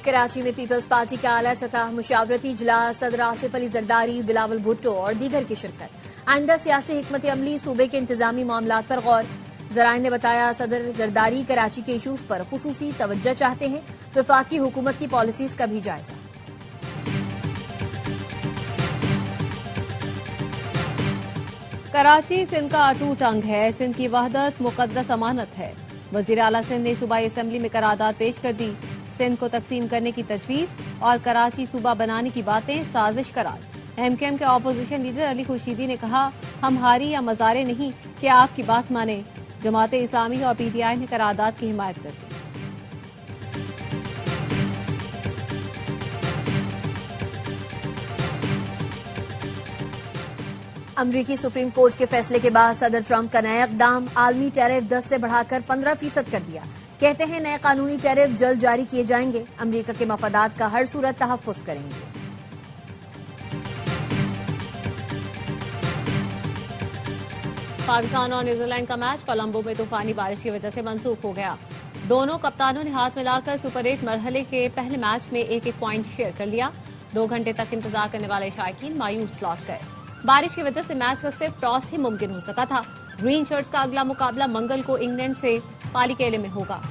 कराची में peoples party का आला सतह मुशावरती इजलास, सदर आसिफ अली जरदारी, बिलावल भुट्टो और दीगर की शिरकत। आइंदा सियासी हिकमत अमली, सूबे के इंतजामी मामलात पर गौर। जराइन ने बताया सदर जरदारी कराची के इशूज पर खुसूसी तवज्जो चाहते हैं। वफाकी हुकूमत की पॉलिसीज का भी जायजा। कराची सिंध का अटूट अंग है। सिंध की वहदत मुकद्दस अमानत है। वजीर आला सिंध ने सूबाई असम्बली में करारदाद पेश कर दी। सिंध को तकसीम करने की तजवीज और कराची सूबा बनाने की बातें साजिश करार। एमकेएम के ऑपोजिशन लीडर अली खुर्शीदी ने कहा, हम हारी या मजारे नहीं कि आपकी बात माने। जमाते इस्लामी और पीटीआई ने करारदाद की हिमायत कर दी। अमरीकी सुप्रीम कोर्ट के फैसले के बाद सदर ट्रंप का नया इकदाम, आलमी टैरिफ 10 से बढ़ाकर 15% कर दिया। कहते हैं नए कानूनी टैरिफ जल्द जारी किए जाएंगे। अमरीका के मफादात का हर सूरत तहफ्फुज करेंगे। पाकिस्तान और न्यूजीलैंड का मैच कोलंबो में तूफानी बारिश की वजह से मंसूख हो गया। दोनों कप्तानों ने हाथ मिलाकर सुपर 8 मरहले के पहले मैच में एक पॉइंट शेयर कर लिया। 2 घंटे तक इंतजार करने वाले शायकीन मायूस लौट गए। बारिश की वजह से मैच का सिर्फ टॉस ही मुमकिन हो सका था। ग्रीन शर्ट्स का अगला मुकाबला मंगल को इंग्लैंड से पालीकेले में होगा।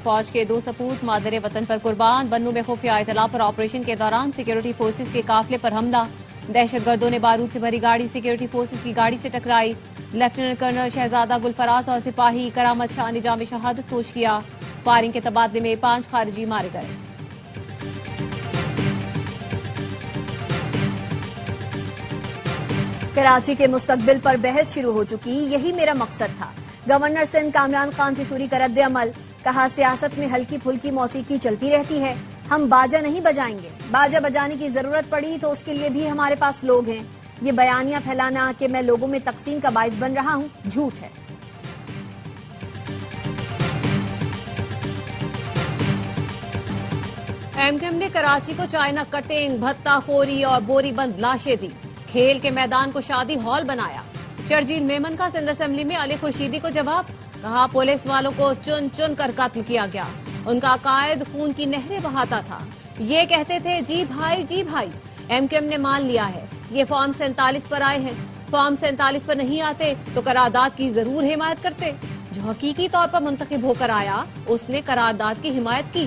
फौज के 2 सपूत मादरे वतन पर कुर्बान। बन्नू में खुफिया इतला पर ऑपरेशन के दौरान सिक्योरिटी फोर्सेज के काफिले पर हमला। दहशतगर्दों ने बारूद से भरी गाड़ी सिक्योरिटी फोर्सेज की गाड़ी से टकराई। लेफ्टिनेंट कर्नल शहजादा गुलफराज और सिपाही करामत शाह ने जाम शहादत पोश किया। फायरिंग के तबादले में 5 खारिजी मारे गए। कराची के मुस्तकबिल पर बहस शुरू हो चुकी। यही मेरा मकसद था। गवर्नर सिंध कामरान खान तिसूरी का रद्द अमल। कहा, सियासत में हल्की फुल्की मौसीकी चलती रहती है, हम बाजा नहीं बजाएंगे। बाजा बजाने की जरूरत पड़ी तो उसके लिए भी हमारे पास लोग हैं। ये बयानियां फैलाना कि मैं लोगों में तकसीम का बाइस बन रहा हूं, झूठ है। एमकेएम ने कराची को चाइना कटिंग, भत्ताखोरी और बोरीबंद लाशें दी। खेल के मैदान को शादी हॉल बनाया। शर्जील मेमन का सिंध असेंबली में अली खुर्शीदी को जवाब। कहा, पुलिस वालों को चुन चुन कर कत्ल किया गया। उनका कायद खून की नहरें बहाता था। ये कहते थे जी भाई जी भाई। एमकेएम ने मान लिया है ये फॉर्म 47 पर आए हैं। फॉर्म 47 पर नहीं आते तो करारदाद की जरूर हिमायत करते। जो हकीकी तौर पर मुंतखब होकर आया उसने करारदाद की हिमायत की।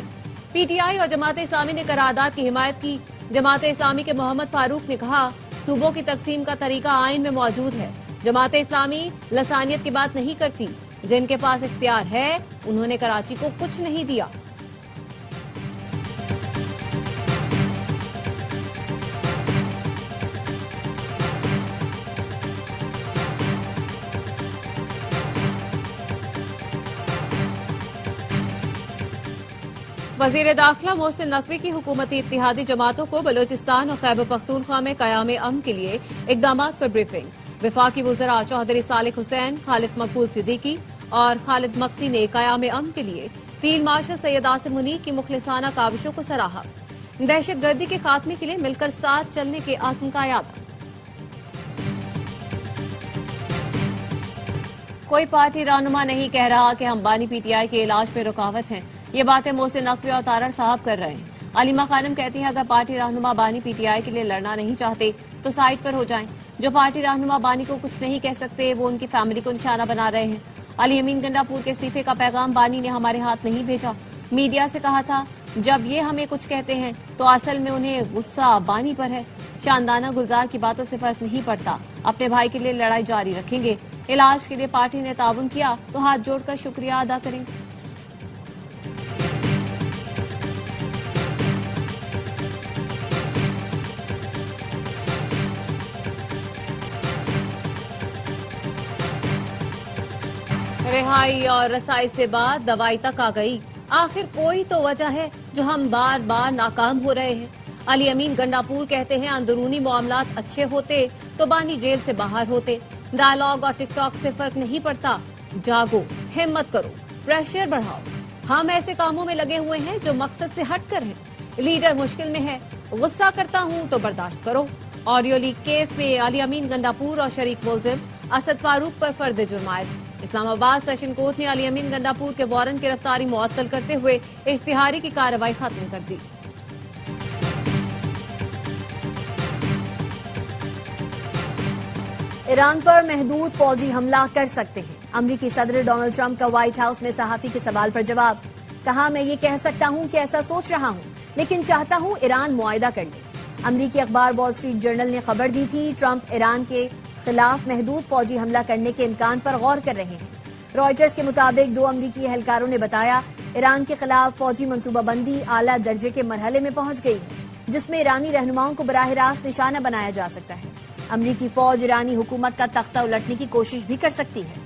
पीटीआई और जमात इस्लामी ने करारदाद की हिमायत की। जमात इस्लामी के मोहम्मद फारूक ने कहा, सूबों की तकसीम का तरीका आइन में मौजूद है। जमात इस्लामी लसानियत की बात नहीं करती। जिनके पास इख्तियार है उन्होंने कराची को कुछ नहीं दिया। वजीर दाखिला मोहसिन नकवी की हुकूमती इत्तिहादी जमातों को बलोचिस्तान और खैबर पख्तूनख्वा में कयाम अमन के लिए इकदाम पर ब्रीफिंग। विफाकी वज़रा चौधरी सालिक हुसैन, खालिद मकबूल सिद्दीकी और खालिद मक्सी ने कयाम अमन के लिए फील्ड मार्शल सैयद आसिम मुनीर की मुखलिसाना काविशों को सराहा। दहशतगर्दी के खात्मे के लिए मिलकर साथ चलने के आज़म का याद। कोई पार्टी रहनुमा नहीं कह रहा कि हम बानी पीटीआई के इलाज में रुकावट हैं। ये बातें मोहसिन नकवी और तारड़ साहब कर रहे हैं। अलीमा खानम कहती हैं, अगर पार्टी रहनुमा बानी पीटीआई के लिए लड़ना नहीं चाहते तो साइड पर हो जाएं। जो पार्टी रहनुमा बानी को कुछ नहीं कह सकते वो उनकी फैमिली को निशाना बना रहे हैं। अली अमीन गंडापुर के इस्तीफे का पैगाम बानी ने हमारे हाथ नहीं भेजा। मीडिया से कहा था जब ये हमें कुछ कहते हैं तो असल में उन्हें गुस्सा बानी पर है। शानदाना गुलजार की बातों से फर्क नहीं पड़ता। अपने भाई के लिए लड़ाई जारी रखेंगे। इलाज के लिए पार्टी ने ताउन किया तो हाथ जोड़कर शुक्रिया अदा करेंगे। रिहाई और रसाई से बाद दवाई तक आ गई। आखिर कोई तो वजह है जो हम बार बार नाकाम हो रहे हैं। अली अमीन गंडापुर कहते हैं, अंदरूनी मामलात अच्छे होते तो बानी जेल से बाहर होते। डायलॉग और टिकटॉक से फर्क नहीं पड़ता। जागो, हिम्मत करो, प्रेशर बढ़ाओ। हम ऐसे कामों में लगे हुए हैं जो मकसद से हटकर हैं। लीडर मुश्किल में है, गुस्सा करता हूं तो बर्दाश्त करो। ऑडियो लीक केस में अली अमीन गंडापुर और शरीक मुलजिम असद फारूक पर फर्द जुर्मायत। इस्लामाबाद सेशन कोर्ट ने अली अमीन गंडापुर के वारंट गिरफ्तारी मुअत्तल करते हुए इश्तिहारी की कार्रवाई खत्म कर दी। ईरान पर महदूद फौजी हमला कर सकते हैं। अमरीकी सदर डोनाल्ड ट्रंप का व्हाइट हाउस में सहाफी के सवाल पर जवाब। कहा, मैं ये कह सकता हूं कि ऐसा सोच रहा हूं, लेकिन चाहता हूं ईरान मुआयदा कर ले। अमरीकी अखबार वॉल स्ट्रीट जर्नल ने खबर दी थी, ट्रंप ईरान के खिलाफ महदूद फौजी हमला करने के इम्कान पर गौर कर रहे हैं। रॉयटर्स के मुताबिक 2 अमरीकी एहलकारों ने बताया, ईरान के खिलाफ फौजी मंसूबाबंदी आला दर्जे के मरहले में पहुंच गई है, जिसमें ईरानी रहनुमाओं को बराह रास्त निशाना बनाया जा सकता है। अमरीकी फौज ईरानी हुकूमत का तख्ता उलटने की कोशिश भी कर सकती है।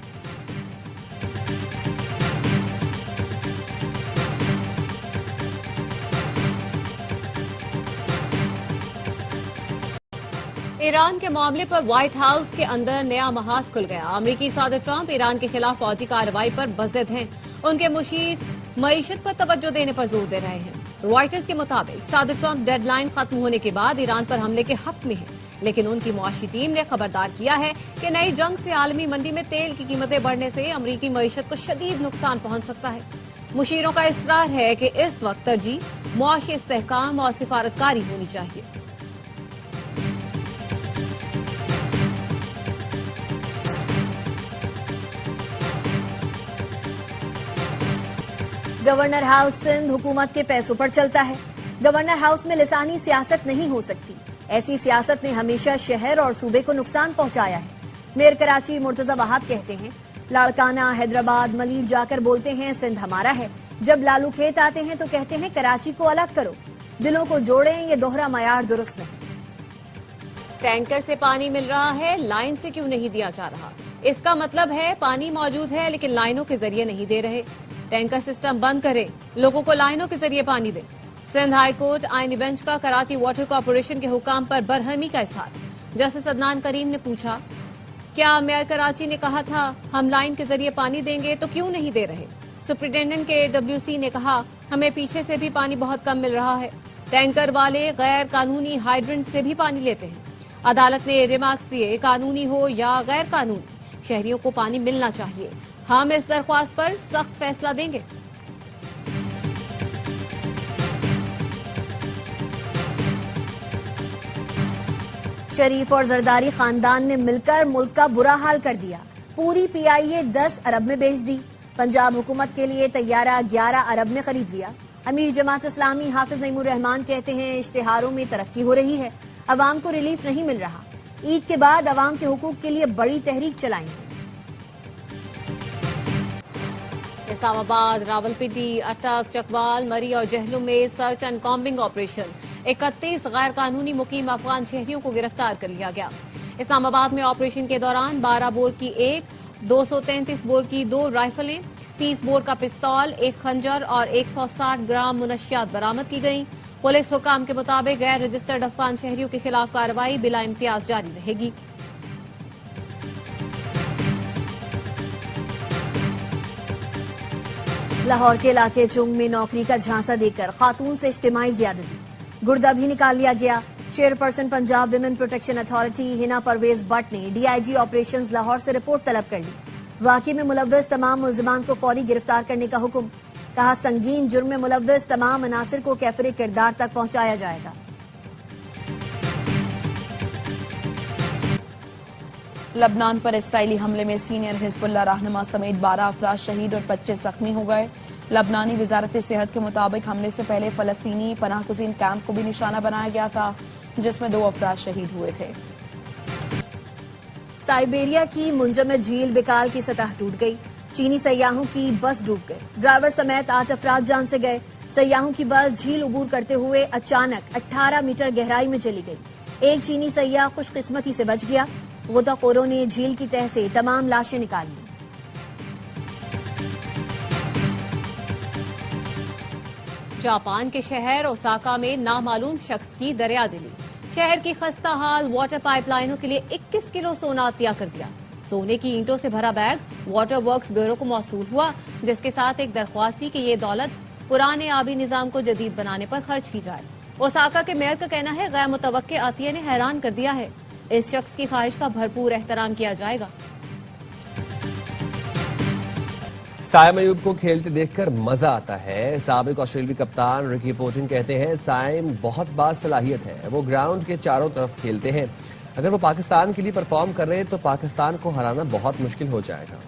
ईरान के मामले पर व्हाइट हाउस के अंदर नया महाज खुल गया। अमरीकी सदर ट्रंप ईरान के खिलाफ फौजी कार्रवाई पर बज़िद हैं। उनके मुशीर मईशत पर तवज्जो देने पर जोर दे रहे हैं। रॉयटर्स के मुताबिक सदर ट्रंप डेडलाइन खत्म होने के बाद ईरान पर हमले के हक में हैं, लेकिन उनकी मुआशी टीम ने खबरदार किया है कि नई जंग से आलमी मंडी में तेल की कीमतें बढ़ने से अमरीकी मईशत को शदीद नुकसान पहुंच सकता है। मुशीरों का इसरार है कि इस वक्त तरजीह मुआशी इस्तेहकाम और सिफारतकारी होनी चाहिए। गवर्नर हाउस सिंध हुकूमत के पैसों पर चलता है। गवर्नर हाउस में लिसानी सियासत नहीं हो सकती। ऐसी सियासत ने हमेशा शहर और सूबे को नुकसान पहुंचाया है। मेयर कराची मुर्तजा वहाब कहते हैं, लाड़काना, हैदराबाद, मलीर जाकर बोलते हैं सिंध हमारा है। जब लालू खेत आते हैं तो कहते हैं कराची को अलग करो। दिलों को जोड़ें, ये दोहरा मयार दुरुस्त नहीं। टैंकर से पानी मिल रहा है, लाइन से क्यों नहीं दिया जा रहा? इसका मतलब है पानी मौजूद है लेकिन लाइनों के जरिए नहीं दे रहे। टैंकर सिस्टम बंद करें, लोगों को लाइनों के जरिए पानी दें। सिंध हाईकोर्ट आईनी बेंच का कराची वाटर कॉर्पोरेशन के हुकाम पर बरहमी का इजहार। जस्टिस अदनान करीम ने पूछा, क्या मेयर कराची ने कहा था हम लाइन के जरिए पानी देंगे तो क्यों नहीं दे रहे? सुप्रिंटेंडेंट के WC ने कहा, हमें पीछे से भी पानी बहुत कम मिल रहा है। टैंकर वाले गैर कानूनी हाइड्रेंट से भी पानी लेते हैं। अदालत ने रिमार्क्स दिए, कानूनी हो या गैर कानूनी, शहरियों को पानी मिलना चाहिए। हम इस दरख्वास्त पर सख्त फैसला देंगे। शरीफ और जरदारी खानदान ने मिलकर मुल्क का बुरा हाल कर दिया। पूरी PIA 10 अरब में बेच दी। पंजाब हुकूमत के लिए तैयारा 11 अरब में खरीद लिया। अमीर जमात इस्लामी हाफिज नईमुर रहमान कहते हैं, इश्तिहारों में तरक्की हो रही है, अवाम को रिलीफ नहीं मिल रहा। ईद के बाद अवाम के हुकूक के लिए बड़ी तहरीक चलाएंगे। इस्लामाबाद, रावलपिंडी, अटक, चकवाल, मरी और जहलम में सर्च एंड कॉम्बिंग ऑपरेशन। 31 गैर कानूनी मुकीम अफगान शहरियों को गिरफ्तार कर लिया गया। इस्लामाबाद में ऑपरेशन के दौरान 12 बोर की 233 बोर की 2 राइफलें, 30 बोर का पिस्तौल, 1 खंजर और 160 ग्राम मुनशियात बरामद की गई। पुलिस हुकाम के मुताबिक गैर रजिस्टर्ड अफगान शहरियों के खिलाफ कार्रवाई बिला इम्तियाज जारी रहेगी। लाहौर के इलाके चुंग में नौकरी का झांसा देकर खातून से इज्तिमाई ज्यादती, गुर्दा भी निकाल लिया गया। Chairperson Punjab women protection authority Hina Parvez Bhatt ने DIG ऑपरेशंस लाहौर से रिपोर्ट तलब कर ली। वाकई में मुलव्वस तमाम मुल्जिमान को फौरी गिरफ्तार करने का हुक्म। कहा, संगीन जुर्म में मुलव्वस तमाम अनासिर को कैफरे किरदार तक पहुंचाया जाएगा। लबनान पर इसराइली हमले में सीनियर हिजबुल्लाह रहनुमा समेत 12 अफराद शहीद और 25 जख्मी हो गए। लबनानी वजारत सेहत के मुताबिक हमले से पहले फलस्तीनी पनाहगुज़ीन कैंप को भी निशाना बनाया गया था, जिसमें 2 अफराद शहीद हुए थे। साइबेरिया की मुंजमद झील बिकाल की सतह टूट गई। चीनी सयाहों की बस डूब गई। ड्राइवर समेत 8 अफराद जान से गए। सयाहों की बस झील उबूर करते हुए अचानक 18 मीटर गहराई में चली गई। एक चीनी सयाह खुशकिस्मती से बच गया। गोताखोरों ने झील की तह से तमाम लाशें निकाल ली। जापान के शहर ओसाका में नामालूम शख्स की दरियादिली। शहर की खस्ता हाल वाटर पाइपलाइनों के लिए 21 किलो सोना अतिया कर दिया। सोने की ईंटों से भरा बैग वाटर वर्क्स ब्यूरो को मौसूल हुआ, जिसके साथ एक दरख्वास्त थी कि ये दौलत पुराने आबी निजाम को जदीद बनाने पर खर्च की जाए। ओसाका के मेयर का कहना है, गैर मुतवक्के अतिये ने हैरान कर दिया है। इस शख्स की ख्वाहिश का भरपूर एहतराम किया जाएगा। साइम अयूब को खेलते देखकर मजा आता है। साबिक ऑस्ट्रेलियाई कप्तान रिकी पोटिंग कहते हैं साइम बहुत बासलाहियत है, वो ग्राउंड के चारों तरफ खेलते हैं। अगर वो पाकिस्तान के लिए परफॉर्म कर रहे हैं तो पाकिस्तान को हराना बहुत मुश्किल हो जाएगा।